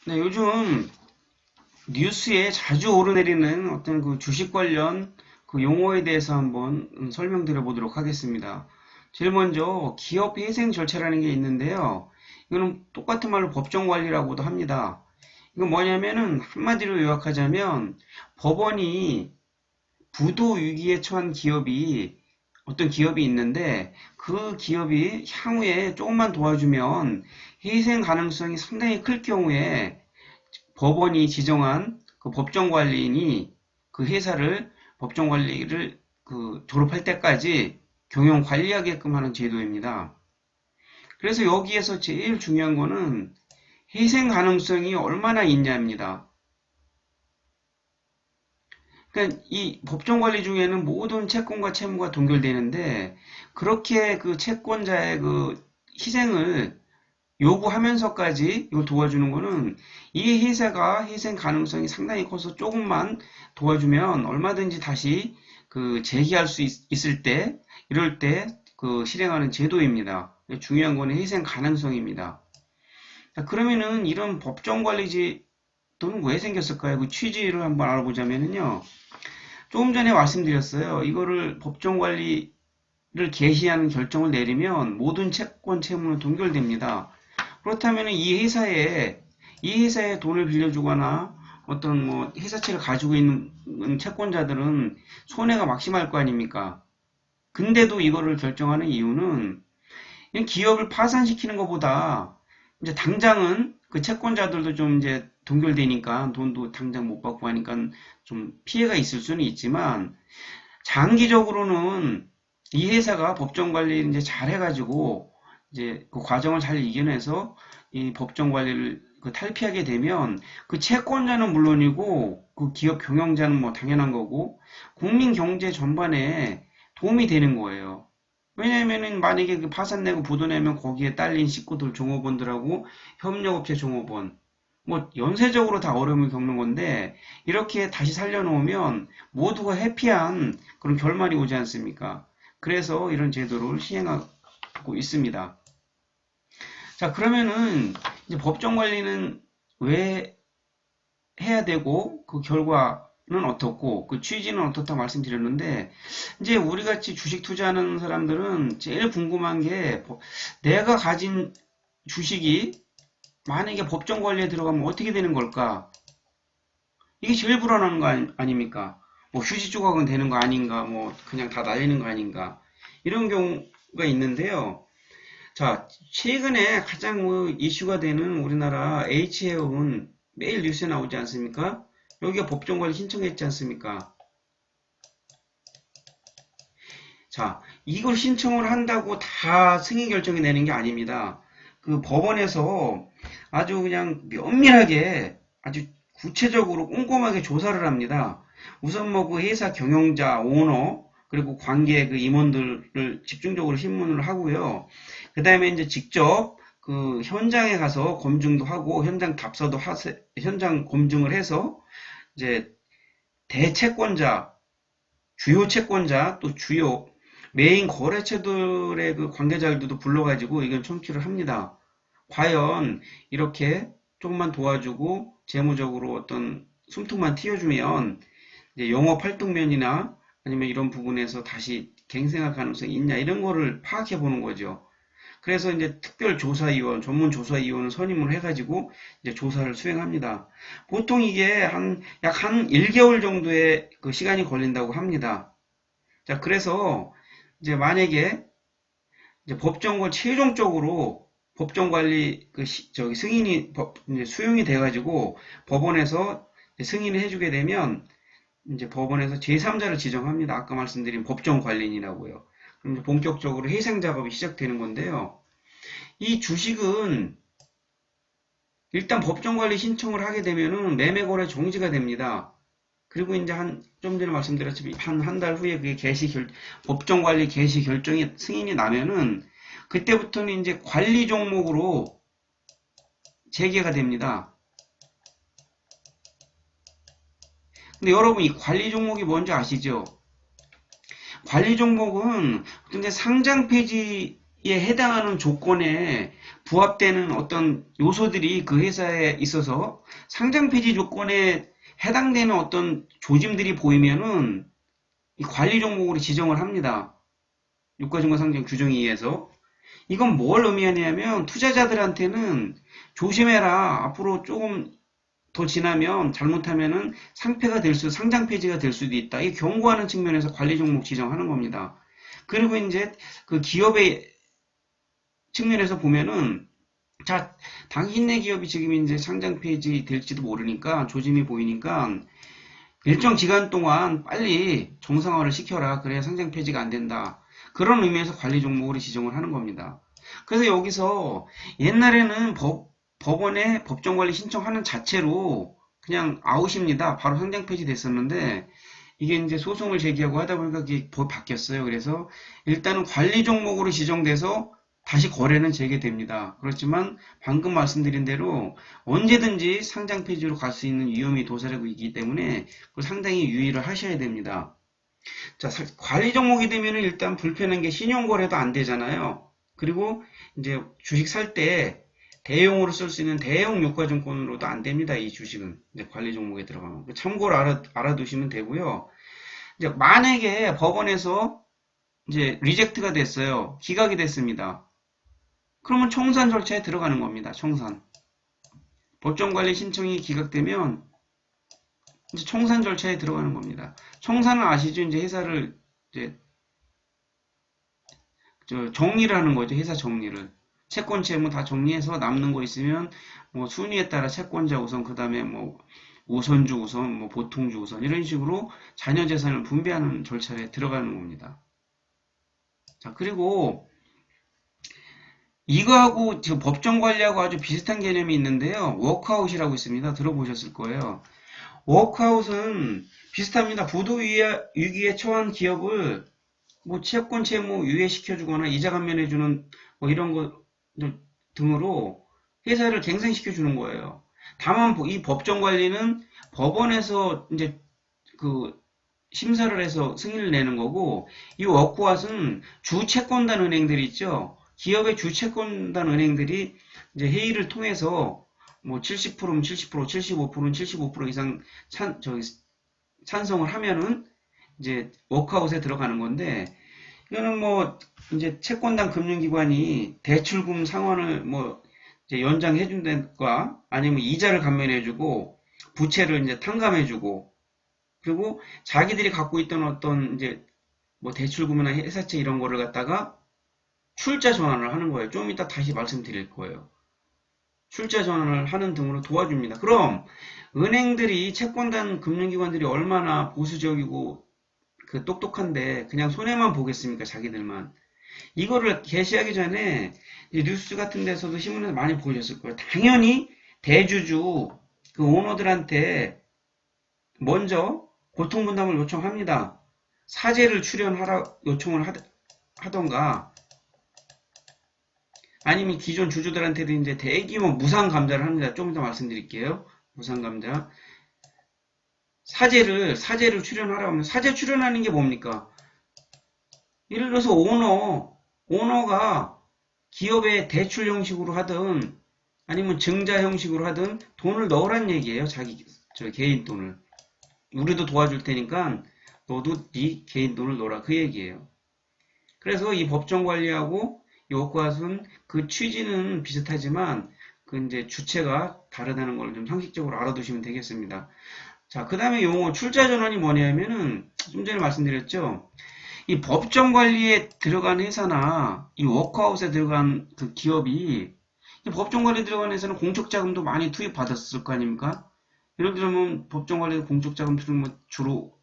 네, 요즘 뉴스에 자주 오르내리는 어떤 그 주식 관련 그 용어에 대해서 한번 설명드려 보도록 하겠습니다. 제일 먼저 기업 회생 절차라는 게 있는데요. 이거는 똑같은 말로 법정 관리라고도 합니다. 이건 뭐냐면은 한마디로 요약하자면 법원이 부도 위기에 처한 기업이 어떤 기업이 있는데 그 기업이 향후에 조금만 도와주면 회생 가능성이 상당히 클 경우에 법원이 지정한 그 법정관리인이 그 회사를 법정관리를 그 졸업할 때까지 경영 관리하게끔 하는 제도입니다. 그래서 여기에서 제일 중요한 거는 회생 가능성이 얼마나 있냐입니다. 그러니까 이 법정관리 중에는 모든 채권과 채무가 동결되는데 그렇게 그 채권자의 그 희생을 요구하면서까지 이걸 도와주는 거는 이 회사가 희생 가능성이 상당히 커서 조금만 도와주면 얼마든지 다시 그 재기할 수 있을 때 이럴 때 그 실행하는 제도입니다. 중요한 거는 희생 가능성입니다. 자, 그러면은 이런 법정관리제도는 왜 생겼을까요? 그 취지를 한번 알아보자면요. 조금 전에 말씀드렸어요. 이거를 법정관리를 개시하는 결정을 내리면 모든 채권 채무는 동결됩니다. 그렇다면 이 회사에 돈을 빌려주거나 어떤 뭐 회사채를 가지고 있는 채권자들은 손해가 막심할 거 아닙니까? 근데도 이거를 결정하는 이유는 기업을 파산시키는 것보다 이제 당장은 그 채권자들도 좀 이제 동결되니까 돈도 당장 못 받고 하니까 좀 피해가 있을 수는 있지만 장기적으로는 이 회사가 법정 관리를 이제 잘 해가지고 이제 그 과정을 잘 이겨내서 이 법정 관리를 그 탈피하게 되면 그 채권자는 물론이고 그 기업 경영자는 뭐 당연한 거고 국민 경제 전반에 도움이 되는 거예요. 왜냐면은 만약에 그 파산내고 부도내면 거기에 딸린 식구들 종업원들하고 협력업체 종업원 뭐 연쇄적으로 다 어려움을 겪는 건데 이렇게 다시 살려놓으면 모두가 해피한 그런 결말이 오지 않습니까? 그래서 이런 제도를 시행하고 있습니다. 자, 그러면은 이제 법정 관리는 왜 해야 되고 그 결과는 어떻고 그 취지는 어떻다 말씀드렸는데 이제 우리 같이 주식 투자하는 사람들은 제일 궁금한 게 내가 가진 주식이 만약에 법정 관리에 들어가면 어떻게 되는 걸까? 이게 제일 불안한 거 아닙니까? 뭐 휴지 조각은 되는 거 아닌가? 뭐 그냥 다 날리는 거 아닌가? 이런 경우가 있는데요. 자, 최근에 가장 이슈가 되는 우리나라 H해역은 매일 뉴스에 나오지 않습니까? 여기가 법정관리 신청했지 않습니까? 자, 이걸 신청을 한다고 다 승인 결정이 내는 게 아닙니다. 그 법원에서 아주 그냥 면밀하게 아주 구체적으로 꼼꼼하게 조사를 합니다. 우선 뭐 그 회사 경영자, 오너, 그리고 관계 그 임원들을 집중적으로 신문을 하고요. 그 다음에 이제 직접 그 현장에 가서 검증도 하고 현장 검증을 해서 이제 대채권자, 주요 채권자 또 주요 메인 거래처들의 그 관계자들도 불러가지고 의견 청취를 합니다. 과연 이렇게 조금만 도와주고 재무적으로 어떤 숨통만 틔워주면 이제 영업 활동면이나 아니면 이런 부분에서 다시 갱생할 가능성이 있냐 이런 거를 파악해 보는 거죠. 그래서 이제 특별조사위원, 전문조사위원을 선임을 해가지고 이제 조사를 수행합니다. 보통 이게 약 한 1개월 정도의 그 시간이 걸린다고 합니다. 자, 그래서 이제 만약에 이제 법정과 최종적으로 법정관리 저기 승인이 이제 수용이 돼가지고 법원에서 승인을 해주게 되면 이제 법원에서 제3자를 지정합니다. 아까 말씀드린 법정관리인이라고요. 그럼 이제 본격적으로 회생 작업이 시작되는 건데요. 이 주식은 일단 법정관리 신청을 하게 되면은 매매거래 정지가 됩니다. 그리고 이제 좀 전에 말씀드렸지만 한 달 후에 그게 법정관리 개시 결정이 승인이 나면은 그때부터는 이제 관리 종목으로 재개가 됩니다. 근데 여러분 이 관리 종목이 뭔지 아시죠? 관리 종목은 근데 상장 폐지에 해당하는 조건에 부합되는 어떤 요소들이 그 회사에 있어서 상장 폐지 조건에 해당되는 어떤 조짐들이 보이면은 이 관리 종목으로 지정을 합니다. 유가증권 규정에 의해서. 이건 뭘 의미하냐면 투자자들한테는 조심해라. 앞으로 조금 더 지나면 잘못하면은 상장 폐지가 될 수도 있다. 이 경고하는 측면에서 관리 종목 지정하는 겁니다. 그리고 이제 그 기업의 측면에서 보면은 자, 당신네 기업이 지금 이제 상장 폐지 될지도 모르니까 조짐이 보이니까 일정 기간 동안 빨리 정상화를 시켜라. 그래야 상장 폐지가 안 된다. 그런 의미에서 관리 종목으로 지정을 하는 겁니다. 그래서 여기서 옛날에는 법원에 법정관리 신청하는 자체로 그냥 아웃입니다. 바로 상장 폐지 됐었는데 이게 이제 소송을 제기하고 하다 보니까 이게 법이 바뀌었어요. 그래서 일단은 관리 종목으로 지정돼서 다시 거래는 재개됩니다. 그렇지만 방금 말씀드린 대로 언제든지 상장 폐지로 갈 수 있는 위험이 도사리고 있기 때문에 상당히 유의를 하셔야 됩니다. 자, 관리 종목이 되면 일단 불편한 게 신용거래도 안 되잖아요. 그리고 이제 주식 살 때 대용으로 쓸 수 있는 대용 유가증권으로도 안 됩니다. 이 주식은 이제 관리 종목에 들어가면 참고로 알아두시면 되고요. 이제 만약에 법원에서 이제 리젝트가 됐어요. 기각이 됐습니다. 그러면 청산 절차에 들어가는 겁니다. 청산. 법정관리 신청이 기각되면 이제 청산 절차에 들어가는 겁니다. 청산은 아시죠? 이제 회사를 이제 정리를 하는 거죠. 회사 정리를. 채권 채무 다 정리해서 남는 거 있으면 뭐 순위에 따라 채권자 우선, 그 다음에 뭐 우선주 우선, 뭐 보통주 우선 이런 식으로 자녀 재산을 분배하는 절차에 들어가는 겁니다. 자, 그리고 이거하고 지금 법정 관리하고 아주 비슷한 개념이 있는데요. 워크아웃이라고 있습니다. 들어보셨을 거예요. 워크아웃은 비슷합니다. 부도 위기에 처한 기업을 뭐 채권 채무 유예시켜주거나 이자 감면해주는 뭐 이런 거 등으로 회사를 갱생시켜주는 거예요. 다만 이 법정 관리는 법원에서 이제 그 심사를 해서 승인을 내는 거고, 이 워크아웃은 주채권단 은행들이 있죠. 기업의 주채권단 은행들이 이제 회의를 통해서 뭐 70%면 70%, 75%는 75% 이상 찬성을 하면은 이제 워크아웃에 들어가는 건데, 이거는 뭐 이제 채권단 금융기관이 대출금 상환을 뭐 이제 연장해 준다든가 아니면 이자를 감면해주고 부채를 이제 탕감해주고, 그리고 자기들이 갖고 있던 어떤 이제 뭐 대출금이나 회사채 이런 거를 갖다가 출자 전환을 하는 거예요. 좀 이따 다시 말씀드릴 거예요. 출자 전환을 하는 등으로 도와줍니다. 그럼 은행들이 채권단 금융기관들이 얼마나 보수적이고 그 똑똑한데 그냥 손해만 보겠습니까? 자기들만. 이거를 게시하기 전에 뉴스 같은 데서도 신문에서 많이 보셨을 거예요. 당연히 대주주 그 오너들한테 먼저 고통분담을 요청합니다. 사죄를 출연하라 요청을 하던가 아니면 기존 주주들한테도 이제 대규모 무상 감자를 합니다. 좀 이따 말씀드릴게요. 무상 감자. 사죄를 출연하라고 하면 사죄 출연하는 게 뭡니까? 예를 들어서 오너가 기업의 대출 형식으로 하든 아니면 증자 형식으로 하든 돈을 넣으란 얘기예요. 저 개인 돈을. 우리도 도와줄 테니까 너도 네 개인 돈을 넣어라. 그 얘기예요. 그래서 이 법정 관리하고 이 워크아웃은 그 취지는 비슷하지만 그 이제 주체가 다르다는 걸 좀 상식적으로 알아두시면 되겠습니다. 자, 그 다음에 용어 출자 전환이 뭐냐면은 좀 전에 말씀드렸죠. 이 법정 관리에 들어간 회사나 이 워크아웃에 들어간 그 기업이 이 법정 관리에 들어간 회사는 공적 자금도 많이 투입받았을 거 아닙니까? 예를 들면 법정 관리 공적 자금 투입 주로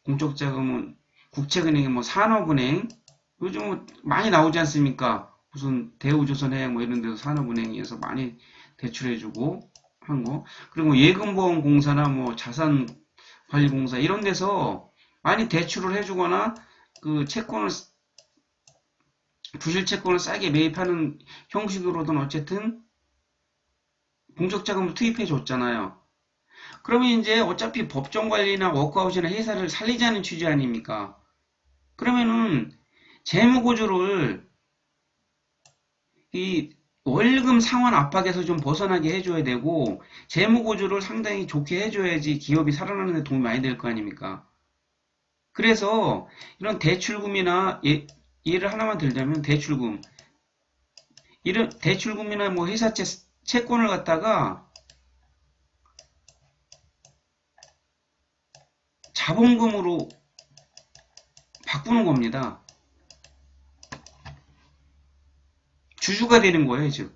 공적 자금은 국책은행, 뭐 산업은행 요즘 많이 나오지 않습니까? 무슨 대우조선해양 뭐 이런 데서 산업은행에서 많이 대출해주고 한 거. 그리고 예금보험공사나 뭐 자산관리공사 이런 데서 많이 대출을 해주거나 그 부실채권을 싸게 매입하는 형식으로든 어쨌든 공적 자금을 투입해 줬잖아요. 그러면 이제 어차피 법정 관리나 워크아웃이나 회사를 살리자는 취지 아닙니까? 그러면은 재무 구조를 이 월금 상환 압박에서 좀 벗어나게 해줘야 되고 재무 구조를 상당히 좋게 해줘야지 기업이 살아나는 데 도움이 많이 될 거 아닙니까? 그래서 이런 대출금이나 예를 하나만 들자면 대출금 이런 대출금이나 뭐 회사채 채권을 갖다가 자본금으로 바꾸는 겁니다. 주주가 되는 거예요, 즉.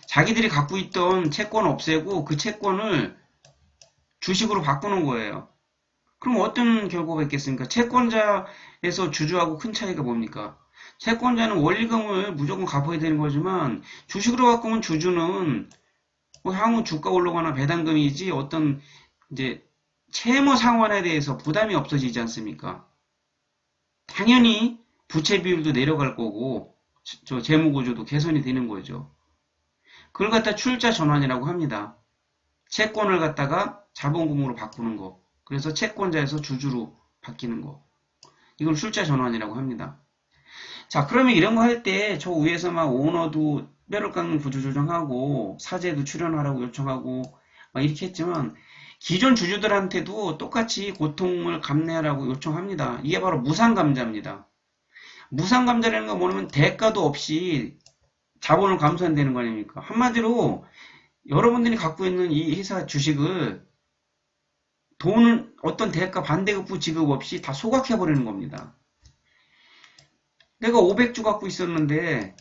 자기들이 갖고 있던 채권 없애고 그 채권을 주식으로 바꾸는 거예요. 그럼 어떤 결과가 있겠습니까? 채권자에서 주주하고 큰 차이가 뭡니까? 채권자는 원리금을 무조건 갚아야 되는 거지만 주식으로 바꾸면 주주는 뭐 향후 주가 올라가나 배당금이지 어떤 이제 채무 상환에 대해서 부담이 없어지지 않습니까? 당연히 부채 비율도 내려갈 거고 저 재무 구조도 개선이 되는 거죠. 그걸 갖다 출자 전환이라고 합니다. 채권을 갖다가 자본금으로 바꾸는 거. 그래서 채권자에서 주주로 바뀌는 거. 이걸 출자 전환이라고 합니다. 자, 그러면 이런 거 할 때 저 위에서 막 오너도 뼈를 깎는 구조 조정하고 사제도 출연하라고 요청하고 막 이렇게 했지만 기존 주주들한테도 똑같이 고통을 감내하라고 요청합니다. 이게 바로 무상감자입니다. 무상감자라는 건 뭐냐면 대가도 없이 자본을 감소한다는 거 아닙니까? 한마디로 여러분들이 갖고 있는 이 회사 주식을 돈 어떤 대가 반대급부 지급 없이 다 소각해버리는 겁니다. 내가 500주 갖고 있었는데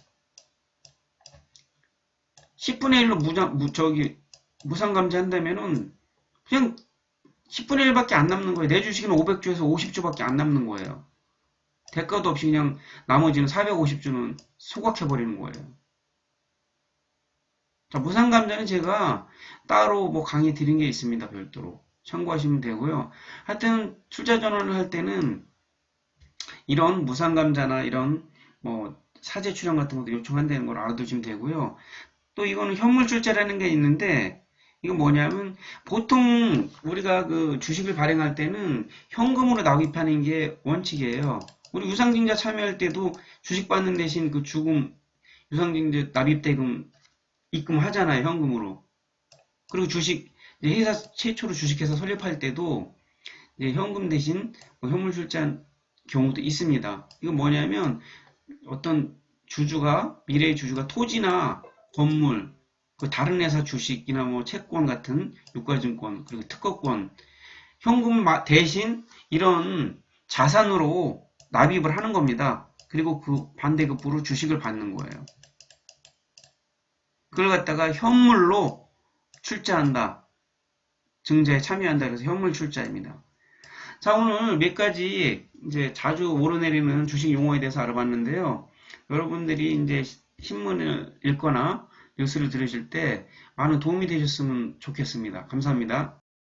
10분의 1로 무상감자 한다면은 그냥 10분의 1밖에 안 남는 거예요. 내 주식은 500주에서 50주밖에 안 남는 거예요. 대가도 없이 그냥 나머지는 450주는 소각해버리는 거예요. 자, 무상감자는 제가 따로 뭐 강의 드린 게 있습니다. 별도로. 참고하시면 되고요. 하여튼 출자 전환을 할 때는 이런 무상감자나 이런 뭐 사제 출연 같은 것도 요청한다는 걸 알아두시면 되고요. 또 이거는 현물 출자라는 게 있는데 이건 뭐냐면 보통 우리가 그 주식을 발행할 때는 현금으로 납입하는 게 원칙이에요. 우리 유상증자 참여할 때도 주식 받는 대신 그 주금 유상증자 납입대금 입금하잖아요. 현금으로. 그리고 주식 회사 최초로 주식회사 설립할 때도 현금 대신 뭐 현물 출자한 경우도 있습니다. 이건 뭐냐면 어떤 주주가 미래의 주주가 토지나 건물 그 다른 회사 주식이나 뭐 채권 같은 유가증권 그리고 특허권 현금 대신 이런 자산으로 납입을 하는 겁니다. 그리고 그 반대급부로 주식을 받는 거예요. 그걸 갖다가 현물로 출자한다. 증자에 참여한다. 그래서 현물 출자입니다. 자, 오늘 몇 가지 이제 자주 오르내리는 주식 용어에 대해서 알아봤는데요. 여러분들이 이제 신문을 읽거나 뉴스를 들으실 때 많은 도움이 되셨으면 좋겠습니다. 감사합니다.